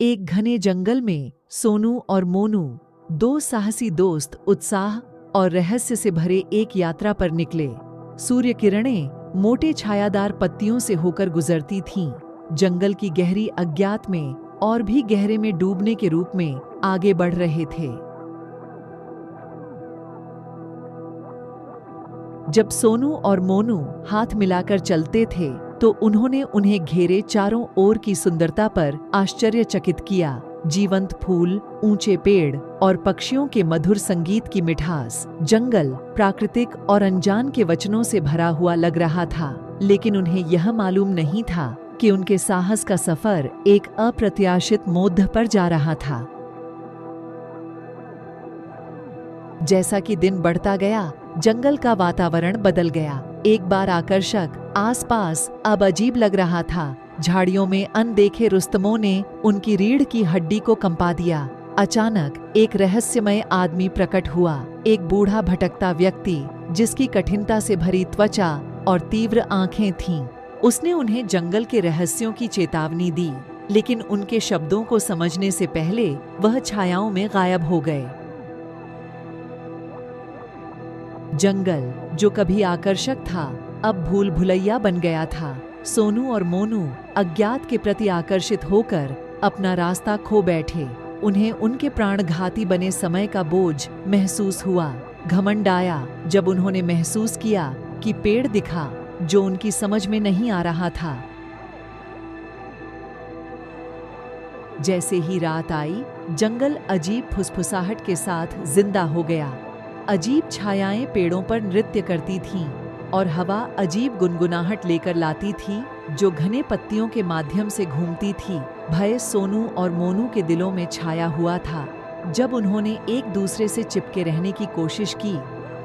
एक घने जंगल में सोनू और मोनू, दो साहसी दोस्त, उत्साह और रहस्य से भरे एक यात्रा पर निकले। सूर्य किरणें मोटे छायादार पत्तियों से होकर गुजरती थीं। जंगल की गहरी अज्ञात में और भी गहरे में डूबने के रूप में आगे बढ़ रहे थे। जब सोनू और मोनू हाथ मिलाकर चलते थे तो उन्होंने उन्हें घेरे चारों ओर की सुंदरता पर आश्चर्यचकित किया। जीवंत फूल, ऊंचे पेड़ और पक्षियों के मधुर संगीत की मिठास, जंगल प्राकृतिक और अनजान के वचनों से भरा हुआ लग रहा था। लेकिन उन्हें यह मालूम नहीं था कि उनके साहस का सफर एक अप्रत्याशित मोड़ पर जा रहा था। जैसा कि दिन बढ़ता गया, जंगल का वातावरण बदल गया। एक बार आकर्षक, आसपास अब अजीब लग रहा था। झाड़ियों में अनदेखे रुस्तमों ने उनकी रीढ़ की हड्डी को कंपा दिया। अचानक एक रहस्यमय आदमी प्रकट हुआ, एक बूढ़ा भटकता व्यक्ति जिसकी कठिनता से भरी त्वचा और तीव्र आंखें थीं। उसने उन्हें जंगल के रहस्यों की चेतावनी दी, लेकिन उनके शब्दों को समझने से पहले वह छायाओं में गायब हो गए। जंगल जो कभी आकर्षक था, अब भूल भुलैया बन गया था। सोनू और मोनू अज्ञात के प्रति आकर्षित होकर अपना रास्ता खो बैठे। उन्हें उनके प्राणघाती बने समय का बोझ महसूस हुआ। घमंड आया जब उन्होंने महसूस किया कि पेड़ दिखा जो उनकी समझ में नहीं आ रहा था। जैसे ही रात आई, जंगल अजीब फुसफुसाहट के साथ जिंदा हो गया। अजीब छायाएं पेड़ों पर नृत्य करती थीं और हवा अजीब गुनगुनाहट लेकर लाती थी जो घने पत्तियों के माध्यम से घूमती थी। भय सोनू और मोनू के दिलों में छाया हुआ था। जब उन्होंने एक दूसरे से चिपके रहने की कोशिश की,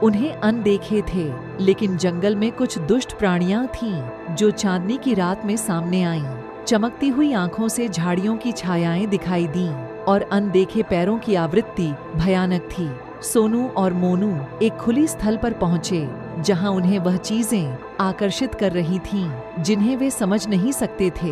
उन्हें अनदेखे थे, लेकिन जंगल में कुछ दुष्ट प्राणियां थीं जो चांदनी की रात में सामने आईं। चमकती हुई आंखों से झाड़ियों की छायाएं दिखाई दीं और अनदेखे पैरों की आवृत्ति भयानक थी। सोनू और मोनू एक खुली स्थल पर पहुंचे जहां उन्हें वह चीजें आकर्षित कर रही थीं जिन्हें वे समझ नहीं सकते थे।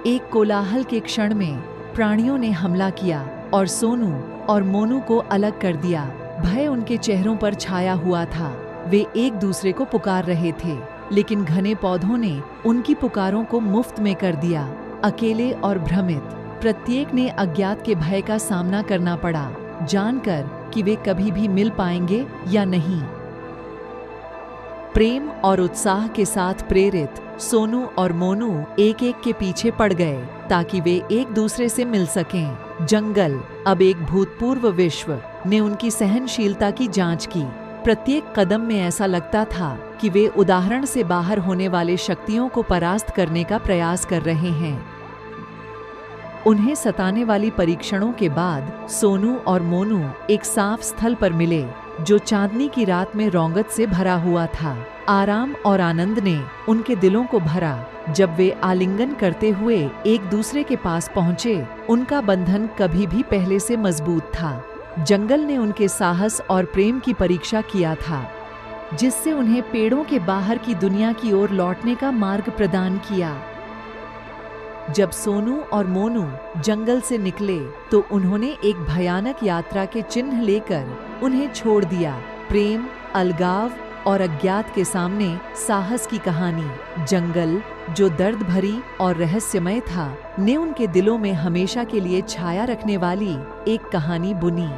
एक कोलाहल के क्षण में प्राणियों ने हमला किया और सोनू और मोनू को अलग कर दिया। भय उनके चेहरों पर छाया हुआ था। वे एक दूसरे को पुकार रहे थे, लेकिन घने पौधों ने उनकी पुकारों को मुफ्त में कर दिया। अकेले और भ्रमित, प्रत्येक ने अज्ञात के भय का सामना करना पड़ा, जानकर कि वे कभी भी मिल पाएंगे या नहीं। प्रेम और उत्साह के साथ प्रेरित सोनू और मोनू एक एक के पीछे पड़ गए ताकि वे एक दूसरे से मिल सकें। जंगल, अब एक भूतपूर्व विश्व, ने उनकी सहनशीलता की जांच की। प्रत्येक कदम में ऐसा लगता था कि वे उदाहरण से बाहर होने वाले शक्तियों को परास्त करने का प्रयास कर रहे हैं। उन्हें सताने वाली परीक्षणों के बाद सोनू और मोनू एक साफ स्थल पर मिले जो चांदनी की रात में रौंगत से भरा हुआ था। आराम और आनंद ने उनके दिलों को भरा। जब वे आलिंगन करते हुए एक दूसरे के पास पहुंचे, उनका बंधन कभी भी पहले से मजबूत था। जंगल ने उनके साहस और प्रेम की परीक्षा किया था, जिससे उन्हें पेड़ों के बाहर की दुनिया की ओर लौटने का मार्ग प्रदान किया। जब सोनू और मोनू जंगल से निकले तो उन्होंने एक भयानक यात्रा के चिन्ह लेकर उन्हें छोड़ दिया। प्रेम, अलगाव और अज्ञात के सामने साहस की कहानी। जंगल, जो दर्द भरी और रहस्यमय था, ने उनके दिलों में हमेशा के लिए छाया रखने वाली एक कहानी बुनी।